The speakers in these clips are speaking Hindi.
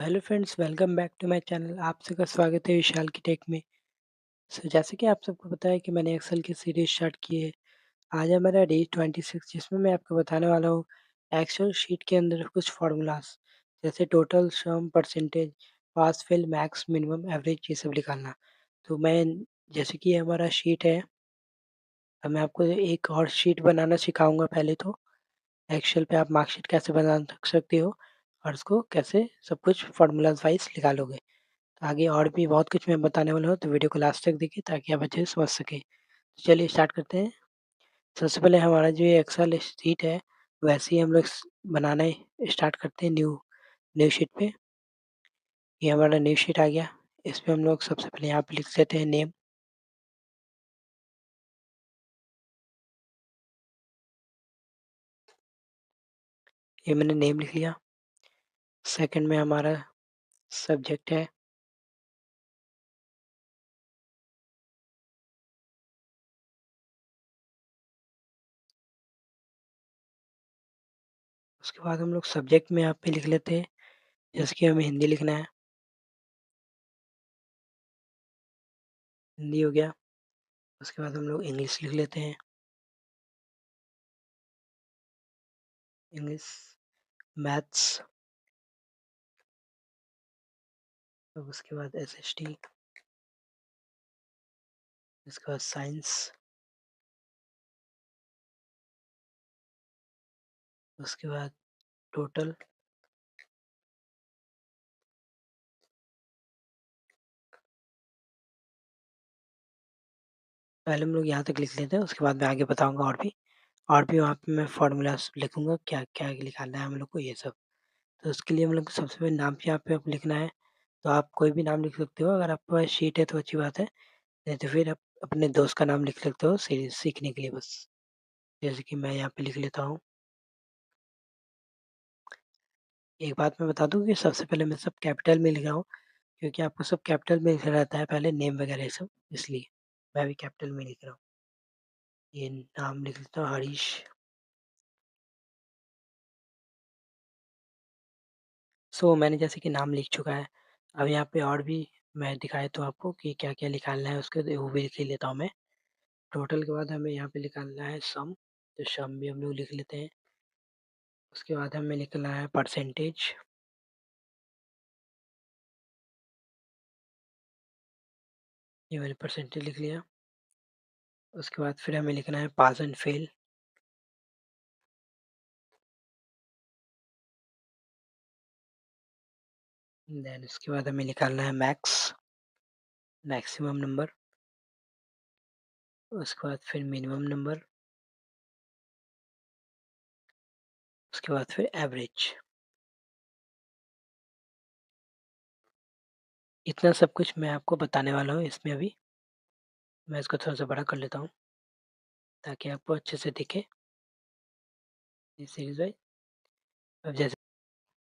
Hello friends, welcome back to my channel. आप सबका स्वागत है विशाल की टेक में। जैसे कि आप सबको पता है कि मैंने एक्सेल की सीरीज स्टार्ट की है। आज है मेरा डे 26 जिसमें मैं आपको बताने वाला हूँ एक्सेल शीट के अंदर कुछ फार्मूलाज जैसे टोटल, सम, परसेंटेज, पास, फेल, मैक्स, मिनिमम, एवरेज ये सब निकालना। तो मैं जैसे कि ये हमारा शीट है, अब मैं आपको एक और शीट बनाना सिखाऊंगा। पहले तो एक्सेल पे आप मार्कशीट कैसे बना सकते हो और उसको कैसे सब कुछ फार्मूलाज वाइज निकालोगे। आगे और भी बहुत कुछ मैं बताने वाला हूँ, तो वीडियो को लास्ट तक देखिए ताकि आप अच्छे से समझ सकें। तो चलिए स्टार्ट करते हैं। सबसे पहले हमारा जो ये एक्सेल शीट है, वैसे ही हम लोग बनाना स्टार्ट करते हैं न्यू न्यू शीट पे। ये हमारा न्यू शीट आ गया। इस पे हम लोग सबसे पहले यहाँ पे लिख देते हैं नेम। ये मैंने नेम लिख लिया। सेकंड में हमारा सब्जेक्ट है। उसके बाद हम लोग सब्जेक्ट में यहाँ पे लिख लेते हैं, जैसे कि हमें हिंदी लिखना है, हिंदी हो गया। उसके बाद हम लोग इंग्लिश लिख लेते हैं, इंग्लिश। मैथ्स, उसके बाद SST, उसके बाद साइंस, उसके बाद टोटल, पहले हम लोग यहाँ तक लिख लेते हैं, उसके बाद मैं आगे बताऊँगा और भी वहाँ पे मैं फ़ॉर्मूलाज़ लिखूँगा, क्या-क्या निकालना है हम लोग को ये सब। तो उसके लिए हम लोग को सबसे पहले नाम यहाँ पे आप लिखना है, तो आप कोई भी नाम लिख सकते हो। अगर आपके पास शीट है तो अच्छी बात है, नहीं तो फिर आप अपने दोस्त का नाम लिख सकते हो सीखने के लिए बस। जैसे कि मैं यहाँ पे लिख लेता हूँ। एक बात मैं बता दूँ कि सबसे पहले मैं सब कैपिटल में लिख रहा हूँ, क्योंकि आपको सब कैपिटल में लिखना रहता है पहले नेम वगैरह ये सब, इसलिए मैं भी कैपिटल में लिख रहा हूँ। ये नाम लिख लेता हूँ हरीश। मैंने जैसे कि नाम लिख चुका है। अब यहाँ पे और भी मैं दिखाया तो आपको कि क्या-क्या निकालना है, उसके वो भी लिख लेता हूँ मैं। टोटल के बाद हमें यहाँ पे निकालना है सम, तो सम भी हम लोग लिख लेते हैं। उसके बाद हमें निकालना है परसेंटेज, ये मैंने परसेंटेज लिख लिया। उसके बाद फिर हमें लिखना है पास एंड फेल। देन उसके बाद हमें निकालना है मैक्स, मैक्सिमम नंबर। उसके बाद फिर मिनिमम नंबर। उसके बाद फिर एवरेज। इतना सब कुछ मैं आपको बताने वाला हूँ इसमें अभी। मैं इसको थोड़ा-सा बड़ा कर लेता हूँ, ताकि आपको अच्छे से दिखे ये सीरीज़ वाइज़। अब जैसे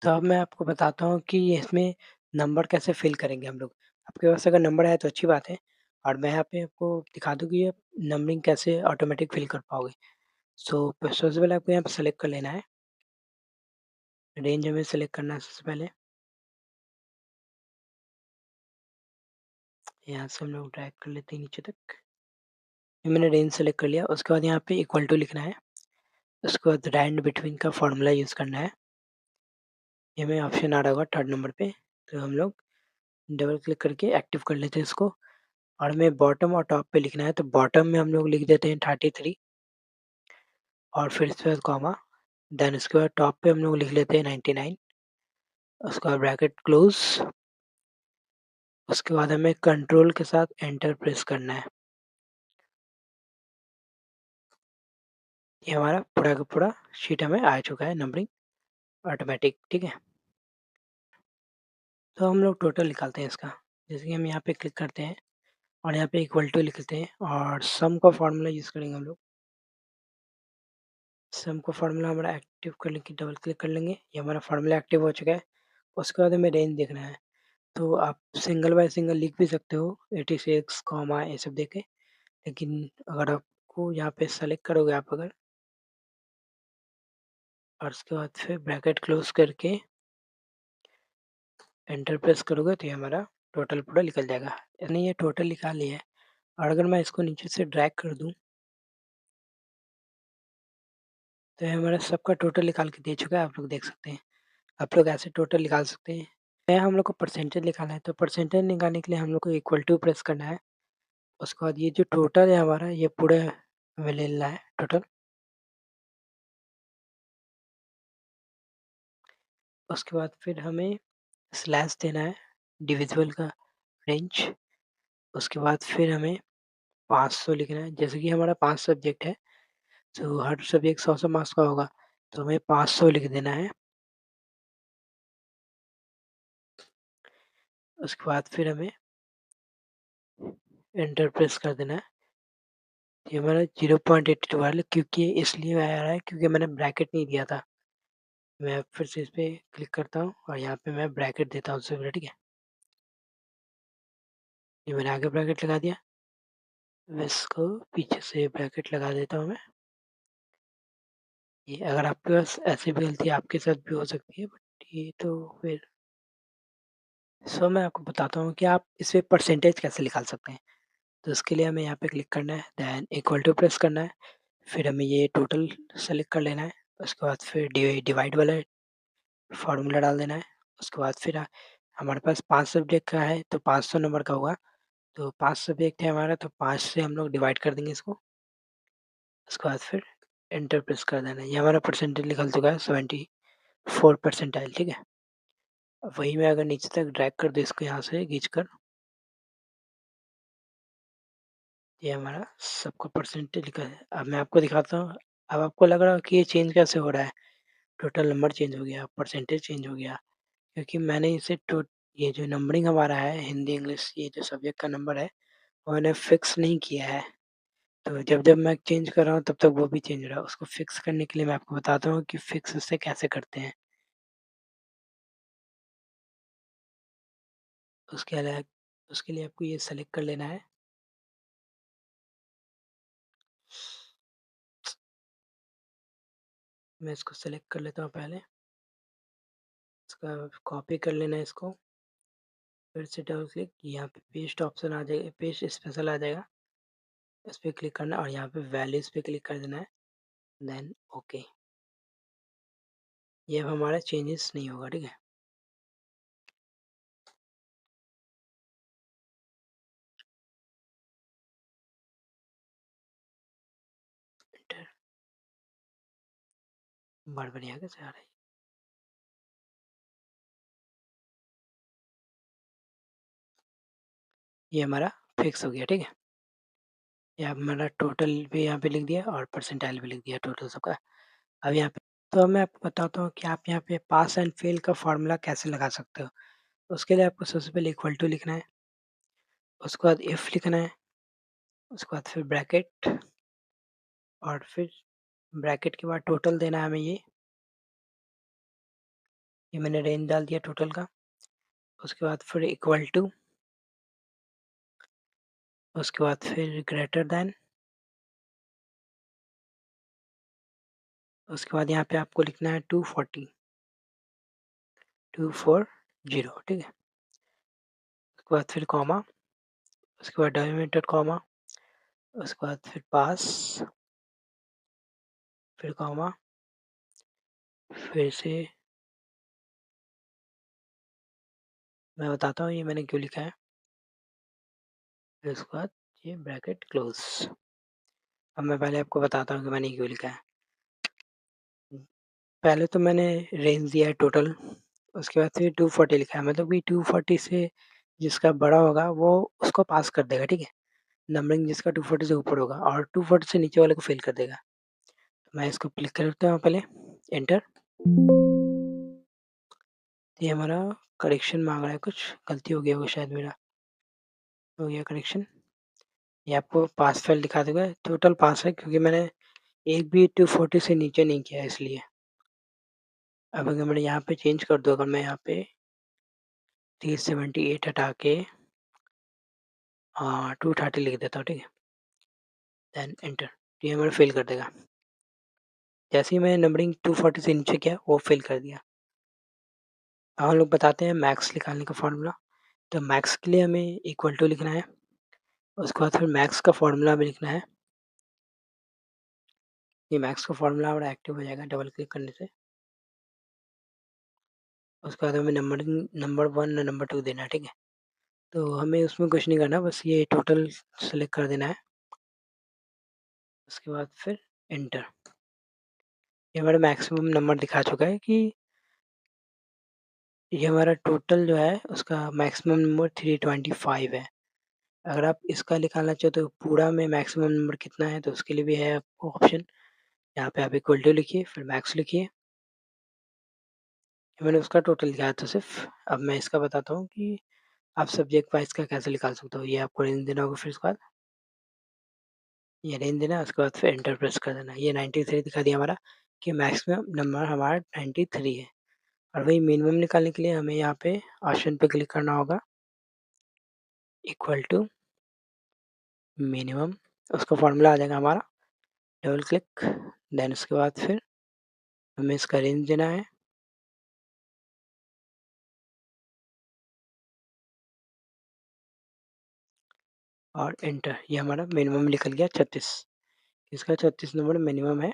तो अब मैं आपको बताता हूँ कि इसमें नंबर कैसे फ़िल करेंगे हम लोग। आपके पास अगर नंबर है तो अच्छी बात है, और मैं यहाँ पे आपको दिखा दूँ कि ये नंबरिंग कैसे ऑटोमेटिक फ़िल कर पाओगे। सबसे पहले आपको यहाँ पे सेलेक्ट कर लेना है। रेंज हमें सेलेक्ट करना है सबसे पहले। यहाँ से हम लोग ड्रैग कर लेते हैं नीचे तक। ये मैंने रेंज सेलेक्ट कर लिया। उसके बाद यहाँ पे इक्वल टू लिखना है। उसके बाद रैंड बिटवीन का फ़ॉर्मूला यूज़ करना है। ये हमें ऑप्शन आ रहा होगा थर्ड नंबर पे, तो हम लोग डबल क्लिक करके एक्टिव कर लेते हैं इसको। और हमें बॉटम और टॉप पे लिखना है, तो बॉटम में हम लोग लिख देते हैं 33, और फिर इसके बाद कॉमा, देन उसके बाद टॉप पे हम लोग लिख लेते हैं 99। उसके बाद ब्रैकेट क्लोज। उसके बाद हमें कंट्रोल के साथ एंटर प्रेस करना है। ये हमारा पूरा का पूरा शीट हमें आ चुका है नंबरिंग ऑटोमेटिक, ठीक है। तो हम लोग टोटल निकालते हैं इसका। जैसे कि हम यहाँ पे क्लिक करते हैं और यहाँ पे इक्वल टू लिखते हैं और सम का फॉर्मूला यूज़ करेंगे हम लोग। सम का फॉर्मूला हमारा एक्टिव करने की डबल क्लिक कर लेंगे। ये हमारा फॉर्मूला एक्टिव हो चुका है। उसके बाद हमें रेंज देखना है। तो आप सिंगल बाय सिंगल लिख भी सकते हो 86 कॉमा ये सब देके, लेकिन अगर आपको यहाँ पे सेलेक्ट करोगे आप अगर, और उसके बाद फिर ब्रैकेट क्लोज करके एंटर प्रेस करोगे तो ये हमारा टोटल पूरा निकल जाएगा। यानी ये टोटल निकाल लिया है और अगर मैं इसको नीचे से ड्रैग कर दूँ, तो ये हमारा सबका टोटल निकाल के दे चुका है, आप लोग देख सकते हैं। आप लोग ऐसे टोटल निकाल सकते हैं। हम लोग को परसेंटेज निकालना है, तो परसेंटेज निकालने के लिए हम लोग को इक्वल टू प्रेस करना है। उसके बाद ये जो टोटल है हमारा, ये पूरा हमें ले लेना है टोटल। उसके बाद फिर हमें स्लैश देना है डिविजिबल का रेंज। उसके बाद फिर हमें 500 लिखना है। जैसे कि हमारा 5 सब्जेक्ट है, तो हर सब्जेक्ट 100-100 मार्क्स का होगा, तो हमें 500 लिख देना है। उसके बाद फिर हमें एंटर प्रेस कर देना है। ये हमारा 0.82 आ रहा है, क्योंकि इसलिए आ रहा है क्योंकि मैंने ब्रैकेट नहीं दिया था। मैं फिर से इस पे क्लिक करता हूँ और यहाँ पे मैं ब्रैकेट देता हूँ सबसे पहले, ठीक है। ये मैंने आगे ब्रैकेट लगा दिया। मैं इसको पीछे से ब्रैकेट लगा देता हूँ मैं। ये अगर आपके पास ऐसी भी गलती आपके साथ भी हो सकती है, बट ये तो फिर मैं आपको बताता हूँ कि आप इसमें परसेंटेज कैसे निकाल सकते हैं। तो उसके लिए हमें यहाँ पे क्लिक करना है, देन इक्वल टू प्रेस करना है। फिर हमें ये टोटल सेलेक्ट कर लेना है। उसके बाद फिर डिवाइड वाला फार्मूला डाल देना है। उसके बाद फिर हमारे पास 5 सब्जेक्ट का है, तो 500 नंबर का होगा। तो 5 सब्जेक्ट है हमारा, तो 5 से हम लोग डिवाइड कर देंगे इसको। उसके बाद फिर एंटर प्रेस कर देना है। ये हमारा परसेंटेज निकल चुका है 74 परसेंटाइल, ठीक है। अब वही मैं अगर नीचे तक ड्रैग कर दूँ इसको यहाँ से खींच कर, ये हमारा सबका परसेंटेज लिखा है। अब मैं आपको दिखाता हूँ। अब आपको लग रहा हो कि ये चेंज कैसे हो रहा है, टोटल नंबर चेंज हो गया, परसेंटेज चेंज हो गया, क्योंकि मैंने इसे ये जो नंबरिंग हमारा है हिंदी इंग्लिश, ये जो सब्जेक्ट का नंबर है, वो मैंने फिक्स नहीं किया है। तो जब मैं चेंज कर रहा हूँ तब तक वो भी चेंज हो रहा है। उसको फिक्स करने के लिए मैं आपको बताता हूँ कि फिक्स उससे कैसे करते हैं। उसके अलग उसके लिए आपको ये सेलेक्ट कर लेना है। मैं इसको सेलेक्ट कर लेता हूँ पहले। इसका कॉपी कर लेना है इसको। फिर से डबल क्लिक, यहाँ पे पेस्ट ऑप्शन आ जाएगा, पेस्ट स्पेशल आ जाएगा, इस पर क्लिक करना है और यहाँ पे वैल्यूज पे क्लिक कर देना है, देन ओके। ये अब हमारा चेंजेस नहीं होगा, ठीक है। एंटर। बड़ बढ़िया कैसे आ रहा है। ये हमारा फिक्स हो गया, ठीक है। ये हमारा टोटल भी यहाँ पे लिख दिया और परसेंटाइल भी लिख दिया टोटल सबका। अब यहाँ पे तो अब मैं आपको बताता हूँ कि आप यहाँ पे पास एंड फेल का फार्मूला कैसे लगा सकते हो। उसके लिए आपको सबसे पहले इक्वल टू लिखना है। उसके बाद इफ लिखना है। उसके बाद फिर ब्रैकेट, और फिर ब्रैकेट के बाद टोटल देना है हमें। ये मैंने रेंज डाल दिया टोटल का। उसके बाद फिर इक्वल टू, उसके बाद फिर ग्रेटर देन, उसके बाद यहाँ पे आपको लिखना है 240, 240, ठीक है। उसके बाद फिर कॉमा, उसके बाद डिलीमिटेड कॉमा, उसके बाद फिर पास, फिर कॉमा, फिर से मैं बताता हूँ ये मैंने क्यों लिखा है। फिर उसके बाद ये ब्रैकेट क्लोज। अब मैं पहले आपको बताता हूँ कि मैंने क्यों लिखा है। पहले तो मैंने रेंज दिया है टोटल, उसके बाद फिर 240 लिखा है, मतलब कि 240 से जिसका बड़ा होगा वो उसको पास कर देगा, ठीक है। नंबरिंग जिसका 240 से ऊपर होगा और 240 से नीचे वाले को फेल कर देगा। तो मैं इसको क्लिक करता हूँ पहले, एंटर। ये हमारा करेक्शन मांग रहा है, कुछ गलती हो गया होगा शायद मेरा। हो गया करेक्शन। ये आपको पास फेल दिखा देगा, टोटल पास है क्योंकि मैंने एक भी 240 से नीचे नहीं किया है इसलिए। अब अगर मैं यहाँ पे चेंज कर दूँ, अगर मैं यहाँ पे 378 हटा के 230 लिख देता हूँ, ठीक है। Then enter. ये हमारा फेल कर देगा। जैसे ही मैंने नंबरिंग 240 से नीचे किया वो फेल कर दिया। अब हम लोग बताते हैं मैक्स निकालने का फ़ॉर्मूला। तो मैक्स के लिए हमें इक्वल टू लिखना है, उसके बाद फिर मैक्स का फ़ॉर्मूला हमें लिखना है। ये मैक्स का फ़ॉर्मूला हमारा एक्टिव हो जाएगा डबल क्लिक करने से। उसके बाद हमें नंबर 1 और नंबर 2 देना है, ठीक है? तो हमें उसमें कुछ नहीं करना, बस ये टोटल सेलेक्ट कर देना है। उसके बाद फिर एंटर। ये हमारा मैक्सिमम नंबर दिखा चुका है कि ये हमारा टोटल जो है उसका मैक्सिमम नंबर 325 है। अगर आप इसका निकालना चाहो तो पूरा में मैक्सिमम नंबर कितना है, तो उसके लिए भी है आपको ऑप्शन। यहाँ पे आप इक्वल टू लिखिए, फिर मैक्स लिखिए। मैंने उसका टोटल लिखा है तो सिर्फ। अब मैं इसका बताता हूँ कि आप सब्जेक्ट वाइज़ का कैसे निकाल सकते हो। ये आपको रेंज देना होगा, फिर उसके बाद ये रेंज देना है, उसके बाद फिर एंटर प्रेस कर देना है। ये 93 दिखा दिया हमारा कि मैक्सिमम नंबर हमारा 93 है। और वही मिनिमम निकालने के लिए हमें यहाँ पे ऑप्शन पे क्लिक करना होगा, इक्वल टू मिनिमम। उसका फ़ॉर्मूला आ जाएगा हमारा, डबल क्लिक, देन उसके बाद फिर हमें इसका रेंज देना है। और एंटर। ये हमारा मिनिमम निकल गया 36। इसका 36 नंबर मिनिमम है,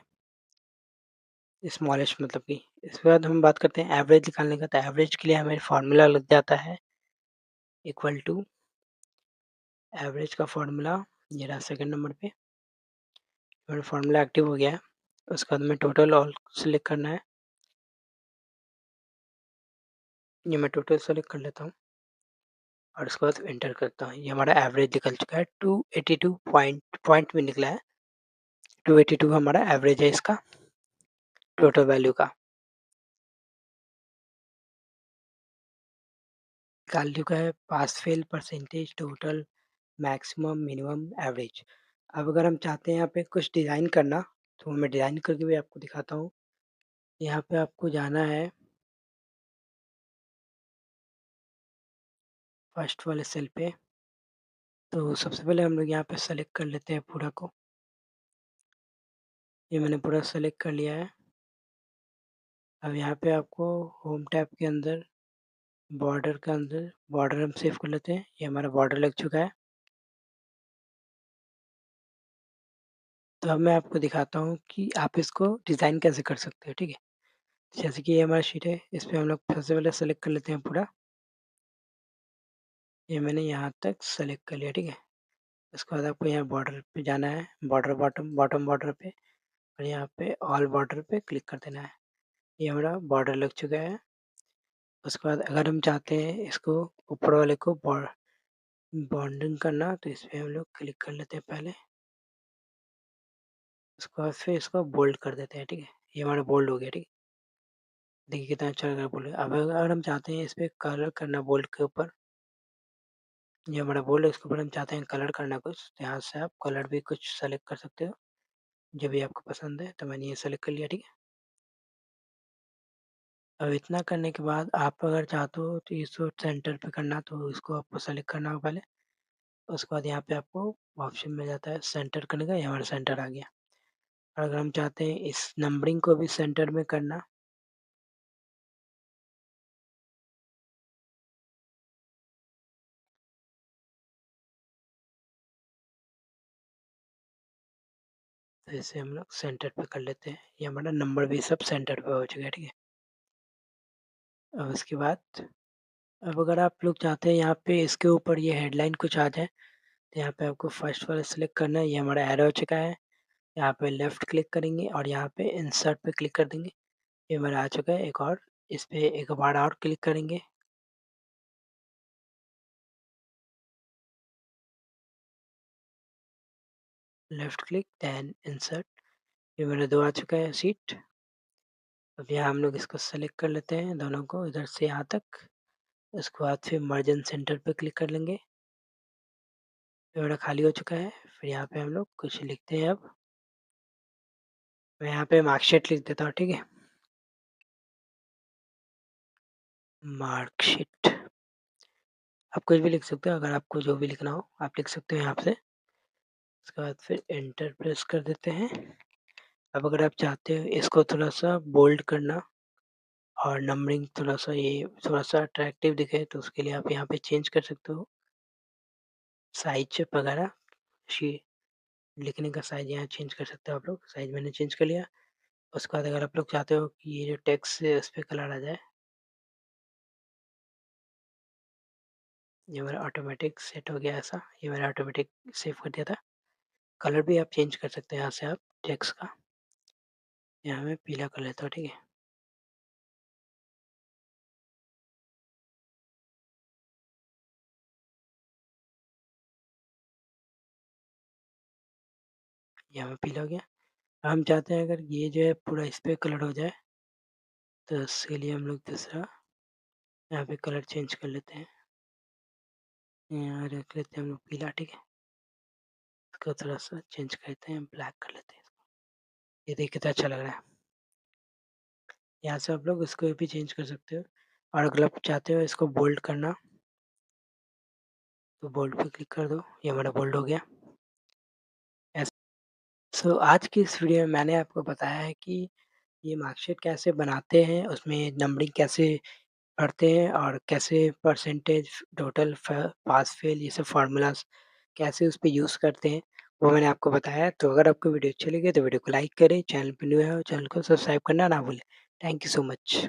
स्मॉलेस्ट मतलब कि। इसके बाद हम बात करते हैं एवरेज निकालने का। तो एवरेज के लिए हमें फ़ॉर्मूला लग जाता है, इक्वल टू एवरेज का फ़ॉर्मूला ये रहा सेकंड नंबर पे। मेरा फ़ॉर्मूला एक्टिव हो गया है। उसके बाद में टोटल ऑल सेलेक्ट करना है। ये मैं टोटल सेलेक्ट कर लेता हूँ और उसके बाद एंटर करता हूँ। ये हमारा एवरेज निकल चुका है, 282 पॉइंट में निकला है। 282 हमारा एवरेज है इसका, टोटल वैल्यू का। निकाल चुका है pass fail percentage, total, maximum, minimum, average. अब अगर हम चाहते हैं यहाँ पे कुछ डिज़ाइन करना, तो मैं डिज़ाइन करके भी आपको दिखाता हूँ। यहाँ पे आपको जाना है फर्स्ट वाले सेल पे। तो सबसे पहले हम लोग यहाँ पे सेलेक्ट कर लेते हैं पूरा को। ये मैंने पूरा सेलेक्ट कर लिया है। अब यहाँ पे आपको होम टैब के अंदर बॉर्डर के अंदर बॉर्डर हम सेव कर लेते हैं। ये हमारा बॉर्डर लग चुका है। तो अब मैं आपको दिखाता हूँ कि आप इसको डिज़ाइन कैसे कर सकते हो, ठीक है? जैसे कि ये हमारा शीट है, इस पे हम लोग सबसे पहले सेलेक्ट कर लेते हैं पूरा। ये मैंने यहाँ तक सेलेक्ट कर लिया, ठीक है? उसके बाद आपको यहाँ बॉर्डर पे जाना है, बॉर्डर बॉटम बॉटम बॉर्डर पे, और यहाँ पे ऑल बॉर्डर पे क्लिक कर देना है। ये हमारा बॉर्डर लग चुका है। उसके बाद अगर हम चाहते हैं इसको ऊपर वाले को बॉन्डिंग करना, तो इस पे हम लोग क्लिक कर लेते हैं पहले। उसके बाद फिर इसको बोल्ड कर देते हैं, ठीक है? ये हमारा बोल्ड हो गया, ठीक है? देखिए कितना अच्छा लग रहा है बोल्ड। अब अगर हम चाहते हैं इस पे कलर करना बोल्ड के ऊपर, ये हमारा बोल्ड है, इसके ऊपर हम चाहते हैं कलर करना कुछ, तो यहाँ से आप कलर भी कुछ सेलेक्ट कर सकते हो, जो भी आपको पसंद है। तो मैंने ये सेलेक्ट कर लिया, ठीक है? अब इतना करने के बाद आप अगर चाहते हो तो इसको सेंटर पे करना, तो इसको आपको सेलेक्ट करना होगा पहले। उसके बाद यहाँ पे आपको ऑप्शन मिल जाता है सेंटर करने का, ये हमारा सेंटर आ गया। और अगर हम चाहते हैं इस नंबरिंग को भी सेंटर में करना, तो इसे हम लोग सेंटर पे कर लेते हैं। ये हमारा नंबर भी सब सेंटर पे हो चुका है, ठीक है? अब उसके बाद अब अगर आप लोग चाहते हैं यहाँ पे इसके ऊपर ये हेडलाइन कुछ आ जाए, तो यहाँ पे आपको फर्स्ट वाला सेलेक्ट करना है। ये हमारा ऐड हो चुका है। यहाँ पे लेफ्ट क्लिक करेंगे और यहाँ पे इंसर्ट पे क्लिक कर देंगे। ये हमारा आ चुका है। एक और इस पे एक बार और क्लिक करेंगे। Left click then insert. ये मेरा 2 आ चुका है सीट। अब यहाँ हम लोग इसको सेलेक्ट कर लेते हैं दोनों को, इधर से यहाँ तक। उसके बाद फिर मर्ज इन सेंटर पे क्लिक कर लेंगे। ये मेरा खाली हो चुका है। फिर यहाँ पे हम लोग कुछ लिखते हैं अब। मैं यहाँ पे मार्कशीट लिख देता हूँ, ठीक है? मार्कशीट। आप कुछ भी लिख सकते हो, अगर आपको जो भी लिखना हो आप लिख सकते हो यहाँ से। उसके बाद फिर एंटर प्रेस कर देते हैं। अब अगर आप चाहते हो इसको थोड़ा-सा बोल्ड करना, और नंबरिंग थोड़ा-सा अट्रैक्टिव दिखे तो उसके लिए आप यहाँ पे चेंज कर सकते हो। साइज़ वगैरह शी लिखने का साइज़ यहाँ चेंज कर सकते हो आप लोग। साइज़ मैंने चेंज कर लिया। उसके बाद अगर आप लोग चाहते हो कि ये जो टेक्स्ट है इस पे कलर आ जाए, ये मेरा ऑटोमेटिक सेट हो गया ऐसा। ये मैंने ऑटोमेटिक सेव कर दिया था। कलर भी आप चेंज कर सकते हैं यहाँ से आप टेक्स्ट का। यहाँ मैं पीला कर लेता हूँ, ठीक है? यहाँ पे पीला हो गया। हम चाहते हैं अगर ये जो है पूरा इस पे कलर हो जाए, तो उसके लिए हम लोग दूसरा यहाँ पे कलर चेंज कर लेते हैं। यहाँ रख लेते हैं हम लोग पीला, ठीक है? इसको थोड़ा-सा चेंज करते हैं, ब्लैक कर लेते हैं। ये देखिए कितना अच्छा लग रहा है। यहाँ से आप लोग इसको भी चेंज कर सकते हो और अगर आप चाहते हो इसको बोल्ड करना, तो बोल्ड पे क्लिक कर दो। ये हमारा बोल्ड हो गया। सो आज की इस वीडियो में मैंने आपको बताया है कि ये मार्कशीट कैसे बनाते हैं, उसमें नंबरिंग कैसे पढ़ते हैं और कैसे परसेंटेज, टोटल, पास फेल ये सब फ़ॉर्मूलाज़ कैसे उस पे यूज़ करते हैं, वो मैंने आपको बताया है। तो अगर आपको वीडियो अच्छी लगी तो वीडियो को लाइक करें, चैनल पे न्यू है, चैनल को सब्सक्राइब करना ना भूलें। Thank you so much.